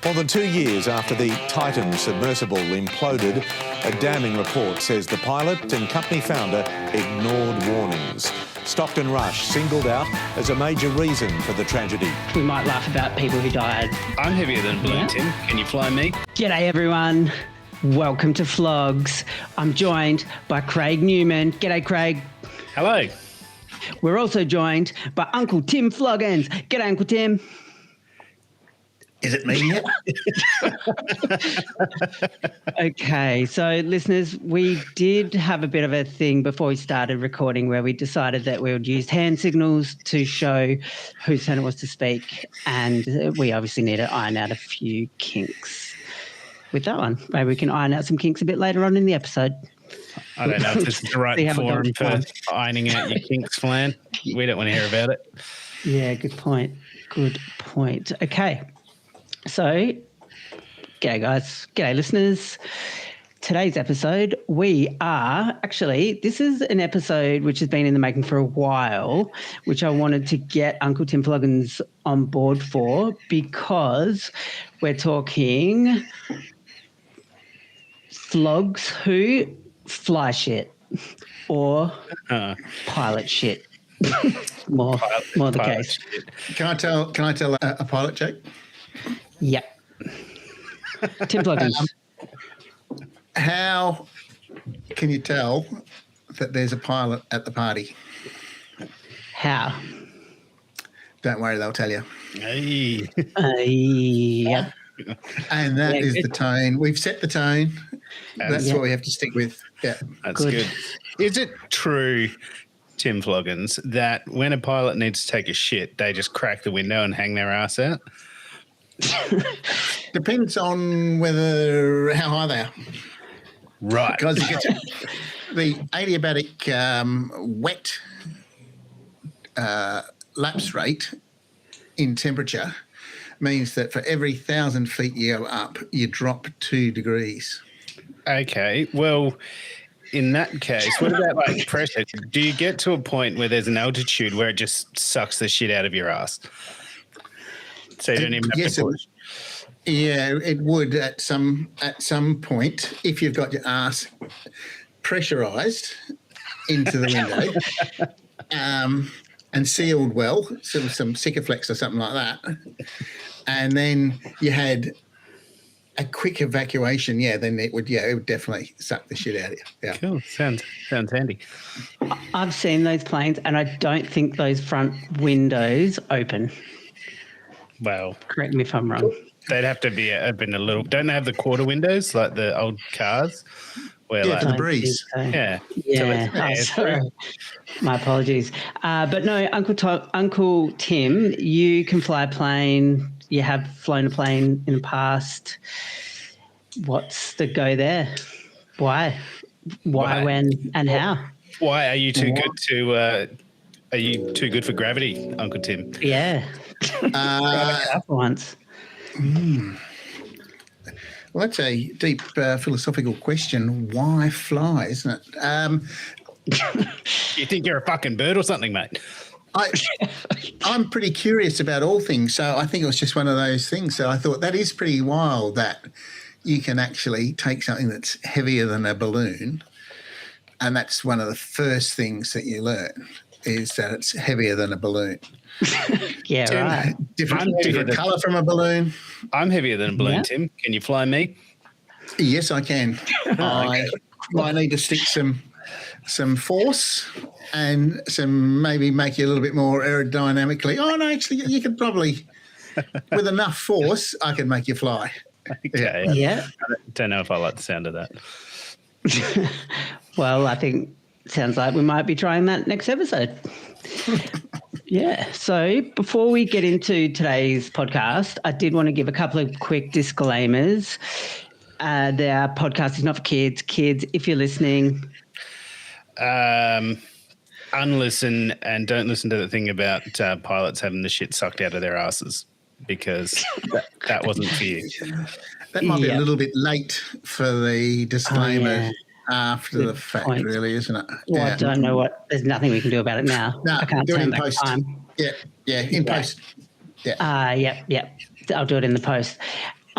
More than 2 years after the Titan submersible imploded, a damning report says the pilot and company founder ignored warnings. Stockton Rush singled out as a major reason for the tragedy. We might laugh about people who died. I'm heavier than a balloon, Tim. Can you fly me? G'day, everyone. Welcome to Flogs. I'm joined by Craig Newman. G'day, Craig. Hello. We're also joined by Uncle Tim Floggins. G'day, Uncle Tim. Is it me yet? Okay, so listeners, we did have a bit of a thing before we started recording where we decided that we would use hand signals to show whose turn it was to speak, and we obviously need to iron out a few kinks with that one. Maybe we can iron out some kinks a bit later on in the episode. I don't know if this is the right forum for ironing out your kinks, Flan. We don't want to hear about it. Yeah, good point. Good point. Okay. So, g'day guys, g'day listeners. Today's episode, this is an episode which has been in the making for a while, which I wanted to get Uncle Tim Floggins on board for because we're talking flogs who fly shit or pilot shit. more the case. Shit. Can I tell a pilot joke? Yep. Tim Floggins. How can you tell that there's a pilot at the party? How? Don't worry, they'll tell you. Hey. Yeah. And that is the tone. We've set the tone. That's what we have to stick with. Yeah. That's good. Is it true, Tim Floggins, that when a pilot needs to take a shit, they just crack the window and hang their ass out? Depends on how high they are. Right. Because the adiabatic wet lapse rate in temperature means that for every 1,000 feet you go up, you drop 2 degrees. Okay. Well, in that case, what about like pressure? Do you get to a point where there's an altitude where it just sucks the shit out of your ass? So you don't even have to push? It would at some point if you've got your ass pressurised into the window and sealed well, some Sikaflex or something like that, and then you had a quick evacuation, then it would definitely suck the shit out of you. Yeah. Cool. Sounds handy. I've seen those planes and I don't think those front windows open. Well, correct me if I'm wrong. They'd have to be open a little. Don't they have the quarter windows like the old cars? Where for the breeze. So. Yeah. Sorry. My apologies. But no, Uncle Tim, you can fly a plane. You have flown a plane in the past. What's the go there? Why, when, and how? Why are you too good to? Are you too good for gravity, Uncle Tim? Yeah. Once. Well, that's a deep philosophical question. Why fly, isn't it? You think you're a fucking bird or something, mate? I'm pretty curious about all things, so I think it was just one of those things. So I thought that is pretty wild that you can actually take something that's heavier than a balloon, and that's one of the first things that you learn is that it's heavier than a balloon. Yeah, Tim, right. Different colour from a balloon. I'm heavier than a balloon, Tim. Can you fly me? Yes, I can. I need to stick some force and maybe make you a little bit more aerodynamically. Oh, no, actually, you could probably, with enough force, I can make you fly. Okay. Yeah. I don't know if I like the sound of that. Well, I think it sounds like we might be trying that next episode. Yeah. So before we get into today's podcast, I did want to give a couple of quick disclaimers. Our podcast is not for kids. Kids, if you're listening, unlisten and don't listen to the thing about pilots having the shit sucked out of their asses because that wasn't for you. That might be a little bit late for the disclaimer. After Good the fact, point. really, isn't it? Well, I don't know there's nothing we can do about it now. No, I can't do it turn in back post. time. Yeah, in post. Yeah. Yep. I'll do it in the post.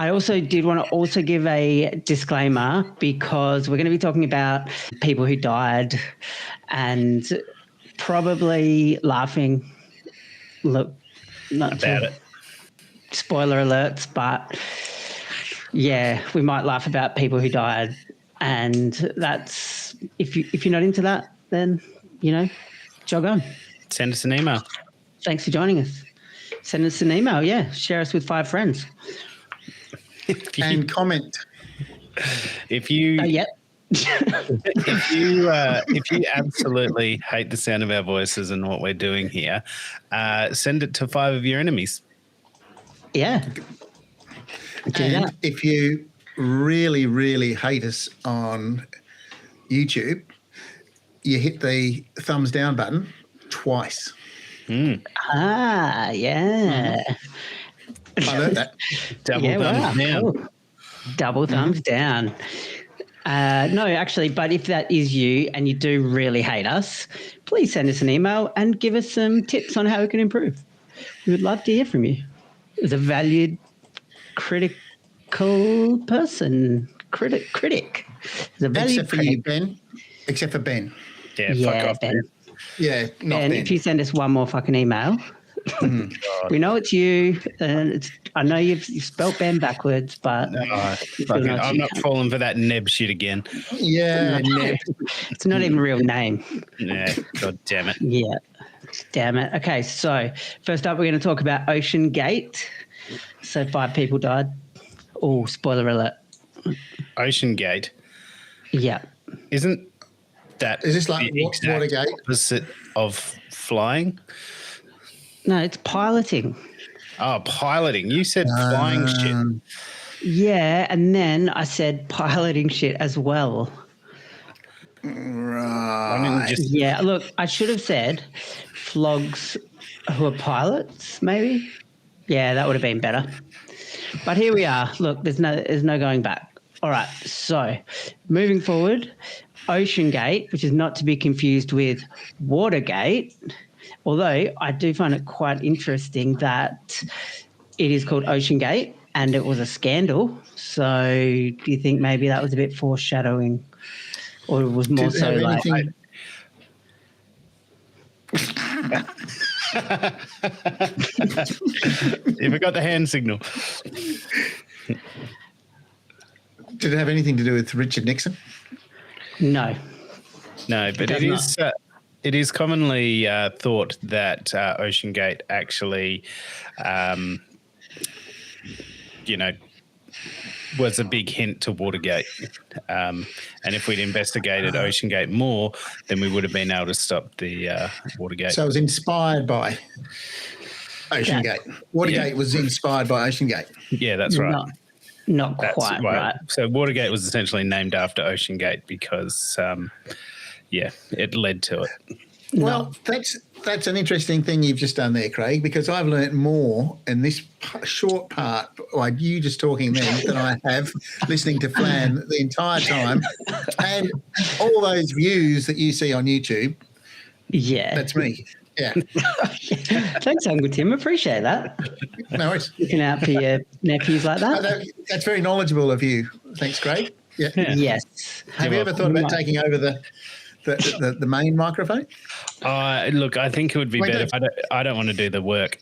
I also did want to also give a disclaimer because we're going to be talking about people who died and probably laughing. Look, not About it. spoiler alerts, but yeah, we might laugh about people who died, and that's if you're not into that, then jog on. Send us an email. Thanks for joining us. Send us an email. Yeah, share us with 5 friends. And comment. If you Yeah. if you absolutely hate the sound of our voices and what we're doing here, send it to 5 of your enemies. Yeah. And if you really, really hate us on YouTube, you hit the thumbs down button twice. Ah, yeah. I learned that. Double thumbs down. Cool. Double thumbs down. No, actually, but if that is you and you do really hate us, please send us an email and give us some tips on how we can improve. We would love to hear from you. As a valued critical person, critic. As a valued Except for you, Ben. Except for Ben. Yeah, fuck off, Ben. Yeah, not And Ben. if you send us one more fucking email, we know it's you, and I know you've spelt Ben backwards, but I'm not falling for that neb shit again. Yeah, Neb. it's not even a real name. Yeah, god damn it. Yeah, damn it. Okay, so first up, we're going to talk about OceanGate. So 5 people died. Oh, spoiler alert. OceanGate. Yeah. Isn't that Is this like the exact Watergate? opposite of flying? No, it's piloting. Oh, piloting. You said flying shit. Yeah, and then I said piloting shit as well. Right. I mean, just Yeah, look, I should have said Flogs who are pilots, maybe. Yeah, that would have been better. But here we are. Look, there's no going back. All right, so moving forward, OceanGate, which is not to be confused with Watergate, although I do find it quite interesting that it is called OceanGate and it was a scandal. So do you think maybe that was a bit foreshadowing, or it was more Did it so have like... anything- you forgot the hand signal. Did it have anything to do with Richard Nixon? No. No, but does it is commonly thought that OceanGate actually, was a big hint to Watergate. And if we'd investigated OceanGate more, then we would have been able to stop the Watergate. So it was inspired by OceanGate. Watergate was inspired by OceanGate. Yeah, that's right. Not That's quite right. So Watergate was essentially named after OceanGate because, it led to it. Well, that's an interesting thing you've just done there, Craig, because I've learnt more in this short part, like you just talking then, than I have listening to Flan the entire time. And all those views that you see on YouTube, Yeah. that's me. Yeah. Thanks, Uncle Tim. Appreciate that. No worries. Looking out for your nephews like that. That's very knowledgeable of you. Thanks, Craig. Yeah. Yes. Have you ever thought about taking over the main microphone? Look, I think it would be better if I don't want to do the work.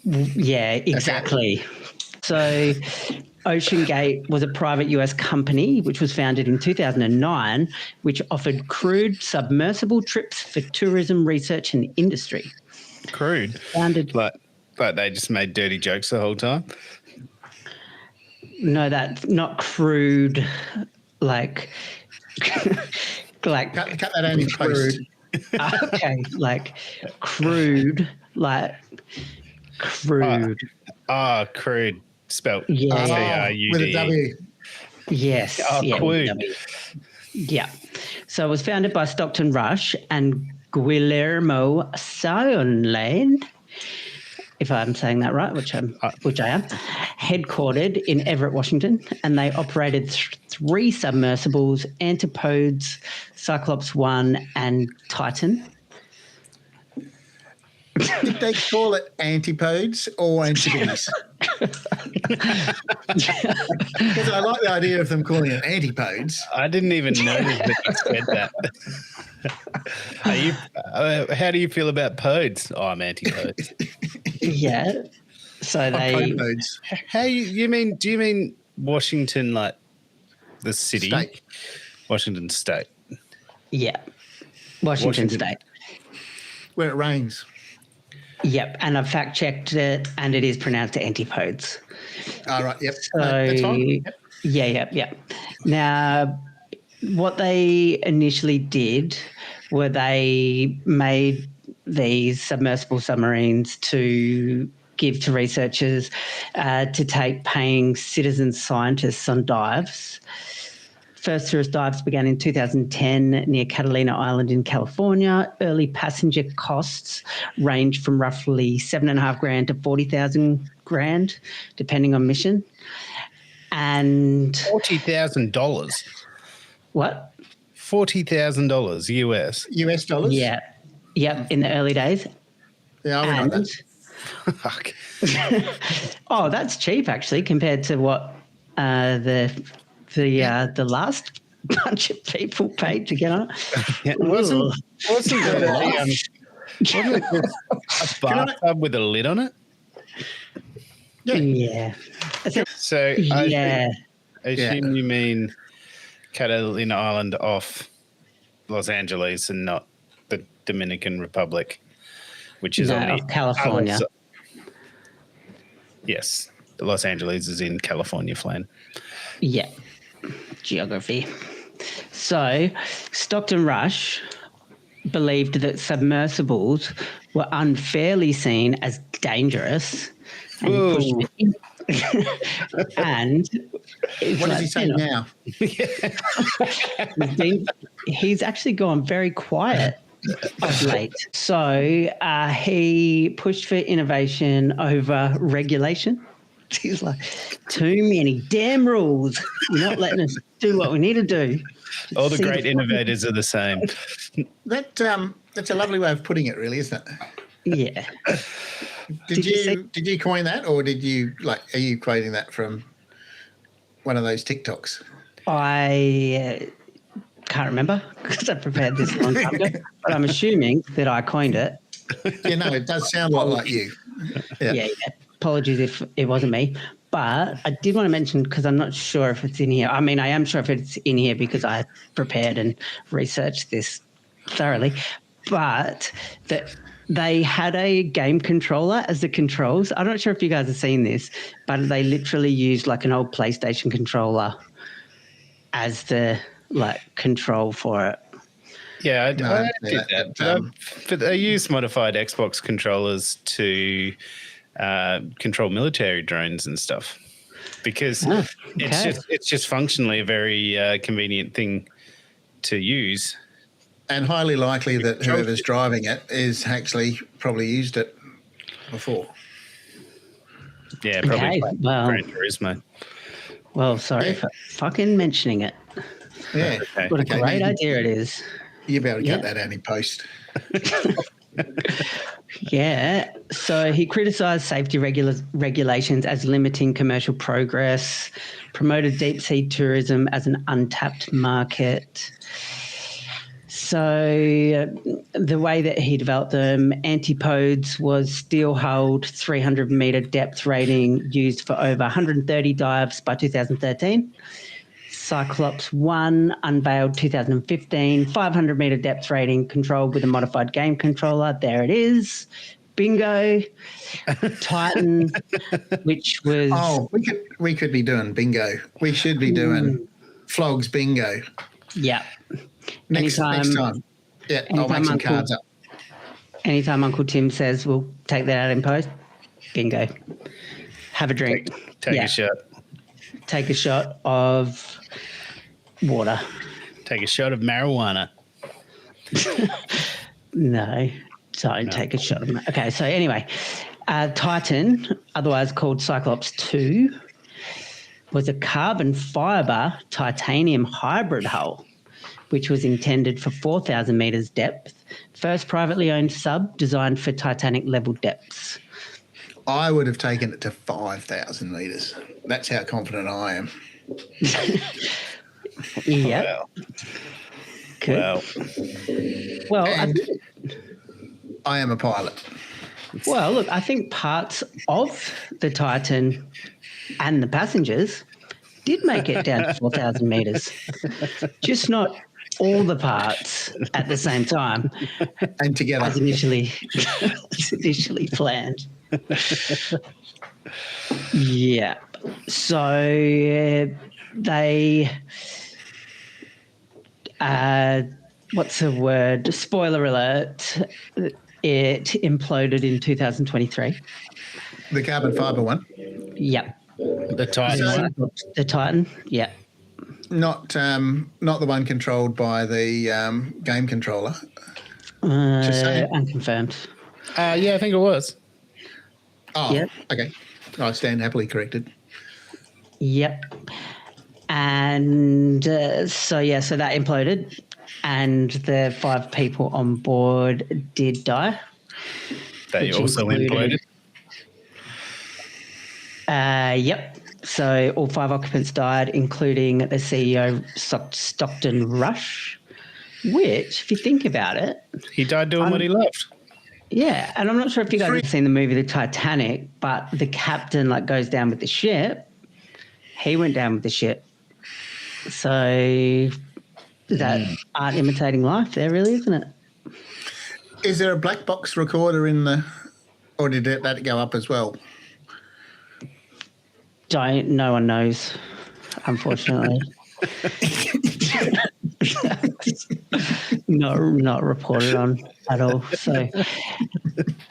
Yeah, exactly. So OceanGate was a private US company which was founded in 2009, which offered crewed submersible trips for tourism research and industry. Crude. Founded... But they just made dirty jokes the whole time. No, that's not crude, like... Cut that out in post. Okay, like crude, like crude. Crude. Spelt Yeah. C-R-U-D-E. With a W. Yes. Yeah, with crude. W. Yeah. So it was founded by Stockton Rush and Guillermo Sionlane, if I'm saying that right, which I am, headquartered in Everett, Washington, and they operated 3 submersibles: Antipodes, Cyclops 1, and Titan. Did they call it antipodes or antipodes? Because I like the idea of them calling it antipodes. I didn't even notice that you said that. Are you? How do you feel about podes? Oh, I'm antipodes. Yeah. So they. Podes. How you mean? Do you mean Washington, like the city? State. Washington State. Yeah. Washington State. Where it rains. Yep. And I've fact checked it, and it is pronounced antipodes. All right. Yep. So, That's fine. Yep. yeah. Now, what they initially did were they made these submersible submarines to give to researchers to take paying citizen scientists on dives. First tourist dives began in 2010 near Catalina Island in California. Early passenger costs ranged from roughly $7,500 to $40,000, depending on mission. And $40,000. what? $40,000 US. US dollars? Yeah. Yep, in the early days. Yeah, I remember And, that. Fuck. oh, that's cheap actually compared to what the last bunch of people paid to get on it. Yeah, wasn't there a bathtub with a lid on it? Yeah. So Yeah. I assume you mean Catalina Island off Los Angeles and not the Dominican Republic, which is on the of California. other si- Yes, Los Angeles is in California, Flan. Yeah. Geography. So, Stockton Rush believed that submersibles were unfairly seen as dangerous. And he pushed it in. And What does he say now? he's actually gone very quiet of late. So he pushed for innovation over regulation. He's like, too many damn rules. You're not letting us do what we need to do. All the great innovators are the same. That's a lovely way of putting it, really, isn't it? Yeah. Did you coin that, or did you are you quoting that from one of those TikToks? I can't remember because I prepared this a long time ago, but I'm assuming that I coined it. Yeah, no, it does sound a lot like you. Yeah. Apologies if it wasn't me. But I did want to mention, because I'm not sure if it's in here. I mean, I am sure if it's in here because I prepared and researched this thoroughly. But that they had a game controller as the controls. I'm not sure if you guys have seen this, but they literally used like an old PlayStation controller as the control for it. Yeah, I did that. But they use modified Xbox controllers to control military drones and stuff because it's just functionally a very convenient thing to use. And highly likely that whoever's driving it is actually probably used it before. Yeah, probably. Okay, well, Gran Turismo. Well, sorry for fucking mentioning it. Yeah. Okay. What a great idea it is. You'll be able to cut that out in post. Yeah. So he criticised safety regulations as limiting commercial progress, promoted deep sea tourism as an untapped market. So the way that he developed them, antipodes was steel-hulled, 300-metre depth rating used for over 130 dives by 2013. Cyclops 1 unveiled 2015, 500-metre depth rating controlled with a modified game controller. There it is. Bingo. Titan, which was... Oh, we could be doing bingo. We should be doing Flogs bingo. Yeah. Next time. Yeah, I'll make some cards up. Anytime Uncle Tim says we'll take that out in post, bingo. Have a drink. Take a shot. Take a shot of water. Take a shot of marijuana. No, don't take a shot of okay, so anyway, Titan, otherwise called Cyclops 2, was a carbon fibre titanium hybrid hull, which was intended for 4,000 metres depth. First privately owned sub designed for Titanic level depths. I would have taken it to 5,000 metres. That's how confident I am. Yeah. Wow. Good. Wow. Well, And I am a pilot. look, I think parts of the Titan and the passengers did make it down to 4,000 metres. Just not all the parts at the same time And together. as initially planned. Yeah. So they, what's the word? Spoiler alert. It imploded in 2023. The carbon fibre one. Yep. The Titan one. The Titan. Yeah. Not the one controlled by the game controller. Just saying. Unconfirmed. Yeah, I think it was. Oh, Yep. okay. I stand happily corrected. Yep. And so that imploded, and the 5 people on board did die. They which also imploded. Yep. So all 5 occupants died, including the CEO, Stockton Rush, which, if you think about it, He died doing what he loved. yeah. And I'm not sure if you guys have seen the movie The Titanic, but the captain goes down with the ship. He went down with the ship. So that art imitating life there, really, isn't it? Is there a black box recorder in the, or did that go up as well? No one knows, unfortunately. Not reported on at all. So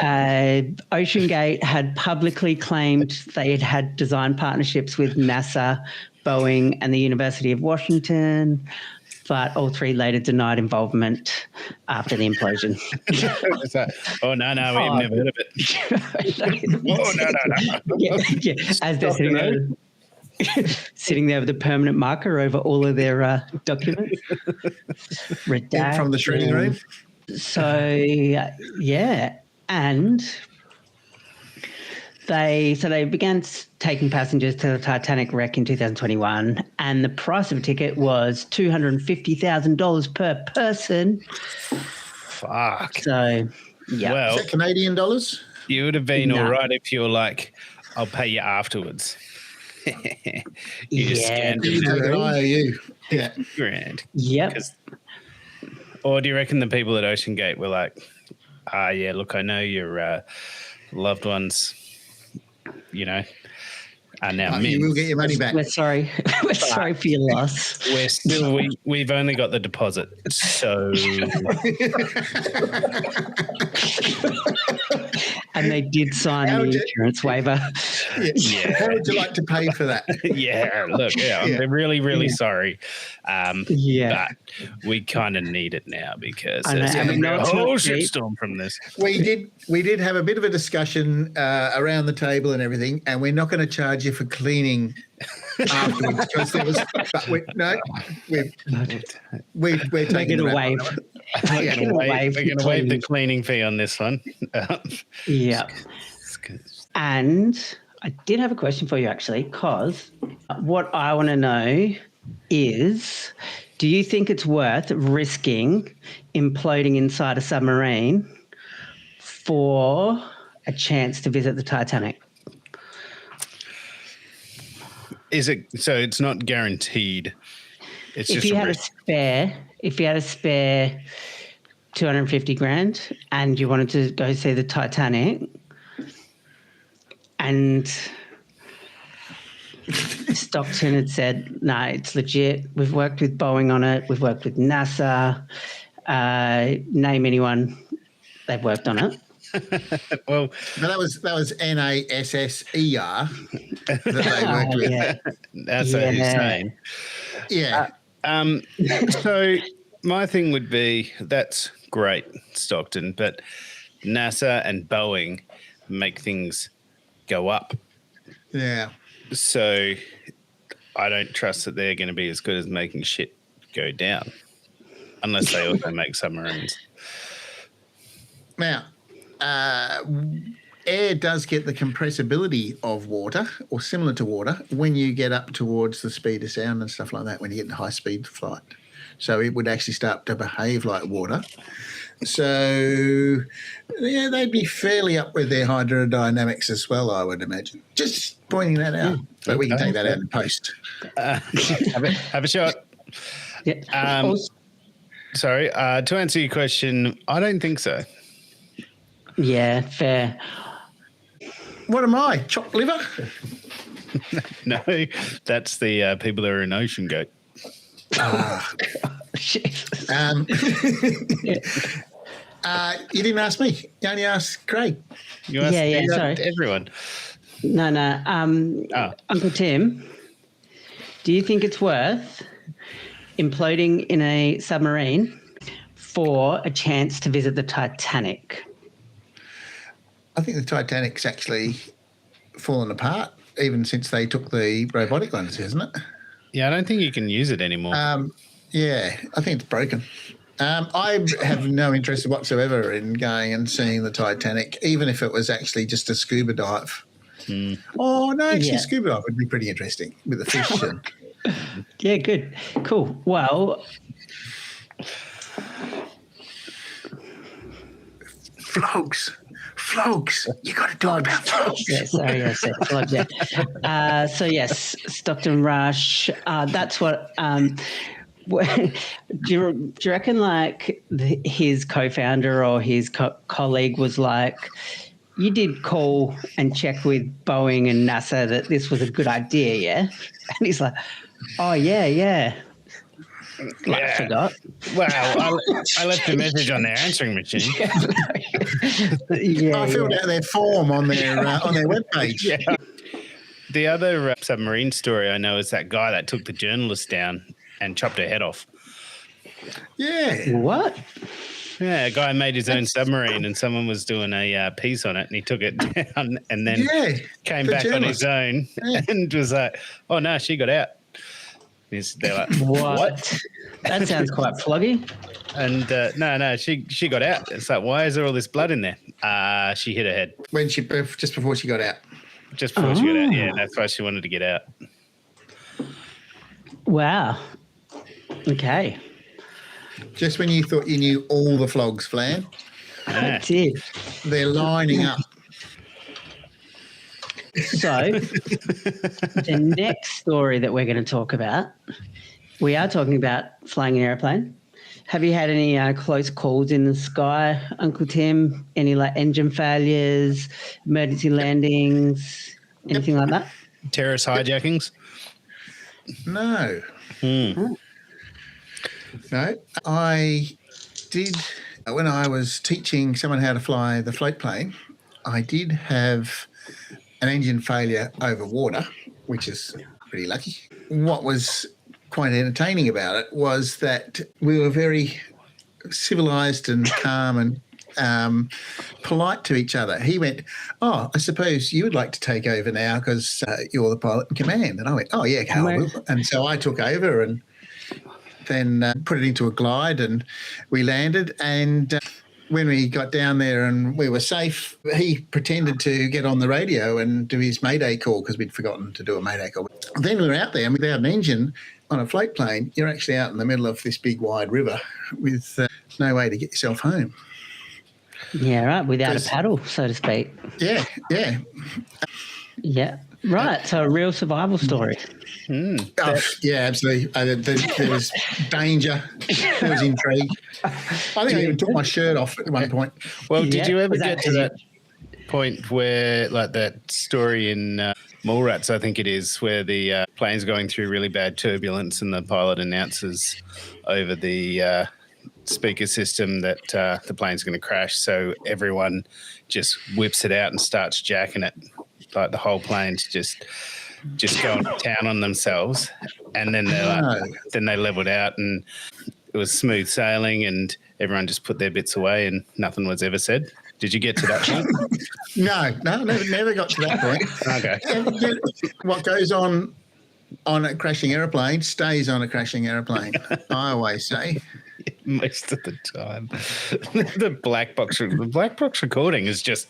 OceanGate had publicly claimed they had design partnerships with NASA, Boeing, and the University of Washington, but all 3 later denied involvement after the implosion. Oh, no, we've never heard of it. Oh, no. Yeah. As they're sitting there with a permanent marker over all of their documents. In from the shredding room? So, yeah. And they began taking passengers to the Titanic wreck in 2021, and the price of a ticket was $250,000 per person. Fuck. So, yeah. Well, Is that Canadian dollars? you would have been all right if you were like, I'll pay you afterwards. You just scanned You him take an IOU. Yeah. grand. Yep. Or do you reckon the people at OceanGate were like, yeah, look, I know your loved ones, are now men. You will get your money back. We're sorry. We're sorry for your loss. We're still, we've only got the deposit, so. And they did sign the insurance waiver. Yeah. How would you like to pay for that? Yeah, look, I'm really, really sorry. But we kind of need it now because there's going to be a whole shitstorm from this. We did have a bit of a discussion around the table and everything, and we're not going to charge you for cleaning afterwards because there was. But we're taking a waive. We're going to waive the cleaning fee on this one. Yeah. And I did have a question for you, actually, because what I want to know is, do you think it's worth risking imploding inside a submarine for a chance to visit the Titanic? Is it so? It's not guaranteed. It's If just you a had risk. if you had a spare $250,000 and you wanted to go see the Titanic, and Stockton had said, "No, it's legit. We've worked with Boeing on it. We've worked with NASA. Name anyone, they've worked on it." Well, but that was NASSER that they worked with. Yeah. that's what he's saying. Yeah. So my thing would be, that's great, Stockton, but NASA and Boeing make things go up. Yeah. So I don't trust that they're going to be as good as making shit go down, unless they also make submarines. Now, air does get the compressibility of water, or similar to water, when you get up towards the speed of sound and stuff like that, when you get into high-speed flight. So it would actually start to behave like water. So, yeah, they'd be fairly up with their hydrodynamics as well, I would imagine. Just pointing that out. But we can take that out in post. Have a shot. Yeah. Sorry, to answer your question, I don't think so. Yeah, fair. What am I, chopped liver? No, that's the people that are in OceanGate. You didn't ask me. You only asked Craig. You asked sorry. everyone. No. Uncle Tim, do you think it's worth imploding in a submarine for a chance to visit the Titanic? I think the Titanic's actually fallen apart even since they took the robotic ones, isn't it? Yeah, I don't think you can use it anymore. Yeah, I think it's broken. I have no interest whatsoever in going and seeing the Titanic, even if it was actually just a scuba dive. Oh, no, actually, scuba dive would be pretty interesting with the fish. And... Yeah, good. Cool. Well... Flogs. You got to talk about Flogs. Yes, Flogs, yeah. So, yes, Stockton Rush. That's what... do you reckon, like, his co-founder or his colleague was like, you did call and check with Boeing and NASA that this was a good idea, yeah? And he's like, oh, yeah. Like, I forgot. Wow, I left a message on their answering machine. I filled out their form on their webpage. Yeah. The other submarine story I know is that guy that took the journalist down and chopped her head off. Yeah. What? Yeah, a guy made his own submarine and someone was doing a piece on it and he took it down and then came back on his own and was like, oh, no, she got out. They're like, what? That sounds quite floggy. And no, she got out. It's like, why is there all this blood in there? She hit her head. Just before she got out. Just before she got out, yeah. That's why she wanted to get out. Wow. Okay. Just when you thought you knew all the Flogs, Flan. I did. They're lining up. So, the next story that we're going to talk about, we are talking about flying an airplane. Have you had any close calls in the sky, Uncle Tim? Any like engine failures, emergency landings, anything like that? Terrorist hijackings? No. No. I did, when I was teaching someone how to fly the float plane, I did have an engine failure over water, which is pretty lucky. What was quite entertaining about it was that we were very civilised and calm and polite to each other. He went, oh, I suppose you would like to take over now because you're the pilot in command. And I went, oh, yeah, Carl. And so I took over and then put it into a glide and we landed. And when we got down there and we were safe, he pretended to get on the radio and do his mayday call because we'd forgotten to do a mayday call. Then we were out there and without an engine on a float plane, you're actually out in the middle of this big wide river with no way to get yourself home. Yeah, right, without a paddle, so to speak. Yeah. Yeah, right, so a real survival story. Oh, yeah, absolutely. There was danger. There was intrigue. I think I even took my shirt off at one point. Well, did you ever get to that point where, like that story in Mallrats, I think it is, where the plane's going through really bad turbulence and the pilot announces over the speaker system that the plane's going to crash, so everyone just whips it out and starts jacking it, like the whole plane's just going to town on themselves, and then then they leveled out and it was smooth sailing and everyone just put their bits away and nothing was ever said. Did you get to that point? No, never got to that point. Okay. What goes on a crashing aeroplane stays on a crashing aeroplane, I always say. Most of the time. The black box recording is just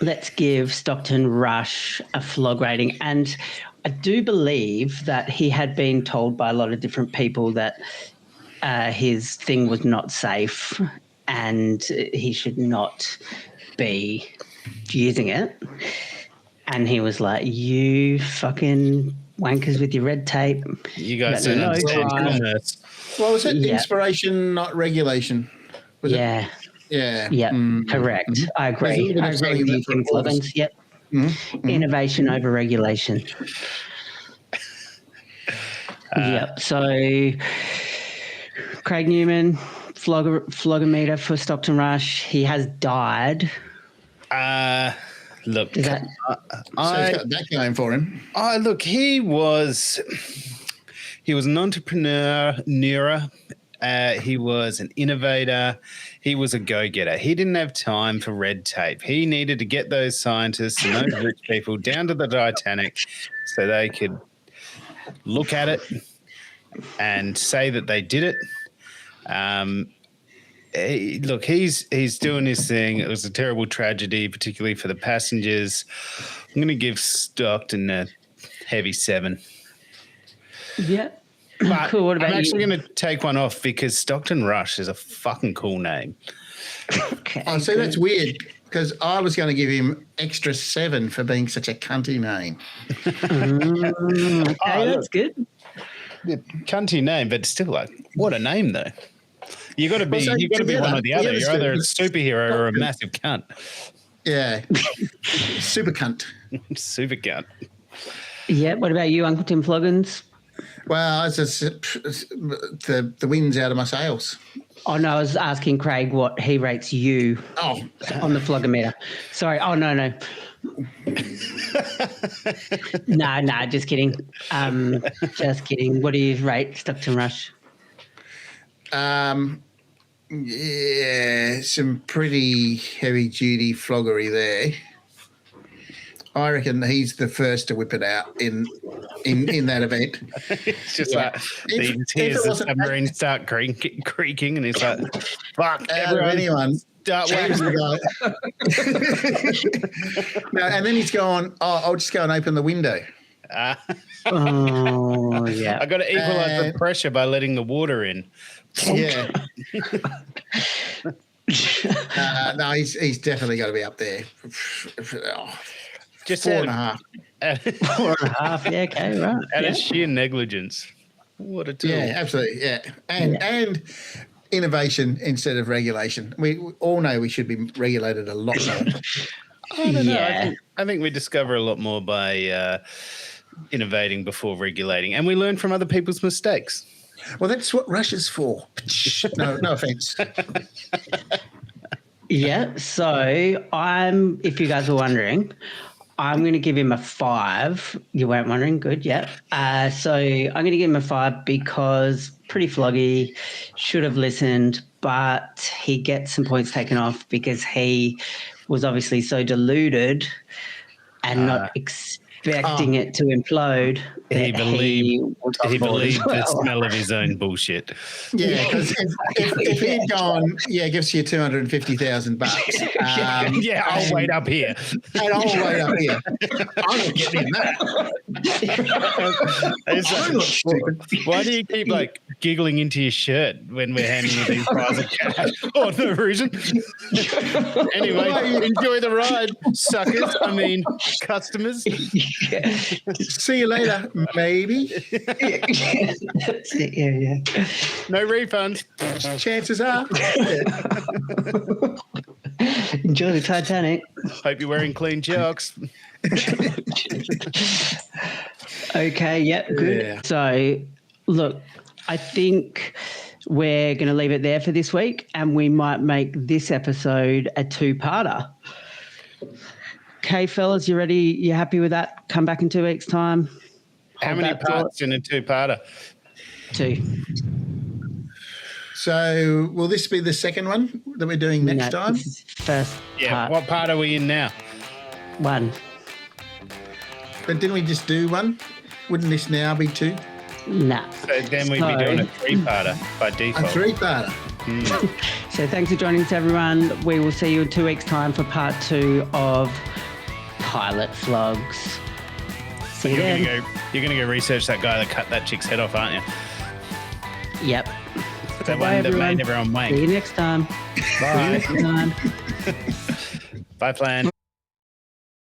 Let's give Stockton Rush a flog rating. And I do believe that he had been told by a lot of different people that his thing was not safe and he should not be using it. And he was like, you fucking wankers with your red tape. You guys Let me don't know, understand. guys. Well, was it Yeah. inspiration, not regulation? Was Yeah. it? Yeah. Yeah, correct. I agree. There's a I little bit of agree with you, Tim argument for Floggins. Yep. Innovation over regulation. Yep. So Craig Newman, flogometer for Stockton Rush. He has died. Look, Is that So he's got that going for him. look, he was an entrepreneur. He was an innovator. He was a go-getter. He didn't have time for red tape. He needed to get those scientists and those rich people down to the Titanic so they could look at it and say that they did it. He's doing his thing. It was a terrible tragedy, particularly for the passengers. I'm going to give Stockton a heavy 7. yeah? But Cool. What about I'm actually you? going to take one off because Stockton Rush is a fucking cool name. Okay, Oh, see, that's weird because I was going to give him extra 7 for being such a cunty name. okay, that's good. Cunty name, but still, like, what a name though. You got to be, Well, so you got to be one or the other. You're either a superhero or a massive cunt. Yeah. Super cunt. Super cunt. Yeah. What about you, Uncle Tim Floggins? Well, it's just, the wind's out of my sails. Oh no, I was asking Craig what he rates you Oh, on the flogometer. Sorry. Oh no. No, just kidding. Just kidding. What do you rate Stockton Rush? yeah, some pretty heavy duty floggery there. I reckon he's the first to whip it out in that event. It's just Yeah. like If he it hears the wasn't- submarine start creaking, and he's like, "Fuck, Out of everyone, anyone. start James whacking." the guy. No, and then he's gone, I'll just go and open the window. Oh yeah. I got to equalize the pressure by letting the water in. Yeah. No, he's definitely got to be up there. Just 4.5. 4.5. Yeah. Okay. Right. Out Yeah. of sheer negligence. What a tool. Yeah, absolutely. Yeah. And innovation instead of regulation. We all know we should be regulated a lot more. I don't know. Yeah. I think we discover a lot more by innovating before regulating, and we learn from other people's mistakes. Well, that's what Russia's for. No offense. Yeah. So if you guys were wondering, I'm going to give him a 5. You weren't wondering. Good. Yeah. So I'm going to give him a 5 because pretty floggy, should have listened, but he gets some points taken off because he was obviously so deluded and not expecting it to implode. He that believed was on he board as believed the well. smell of his own bullshit. Yeah, because if he'd gone, it gives you $250,000. Yeah, I'll wait up here. And I'll wait up here. I'm not getting in that. It's like, why do you keep like giggling into your shirt when we're handing you these piles of cash? Oh, no reason. Anyway, enjoy the ride, suckers. I mean, customers. See you later, maybe. That's it, yeah. No refunds. Chances are. Enjoy the Titanic. Hope you're wearing clean jocks. Okay, yep, good. Yeah. So, look, I think we're going to leave it there for this week, and we might make this episode a 2-parter. Okay, fellas, you ready? You happy with that? Come back in 2 weeks' time. How Hold many that thought. parts in a 2-parter? 2. So, will this be the second one that we're doing next time? This is first Yeah. part. What part are we in now? 1. But didn't we just do one? Wouldn't this now be 2? Nah. So then we'd be doing a three-parter by A default. three-parter. So thanks for joining us, everyone. We will see you in 2 weeks' time for part 2 of Pilot Flogs. See you then. You're gonna go research that guy that cut that chick's head off, aren't you? Yep. The one that made everyone See wank. you next time. Bye. See you next time. Bye, Flan.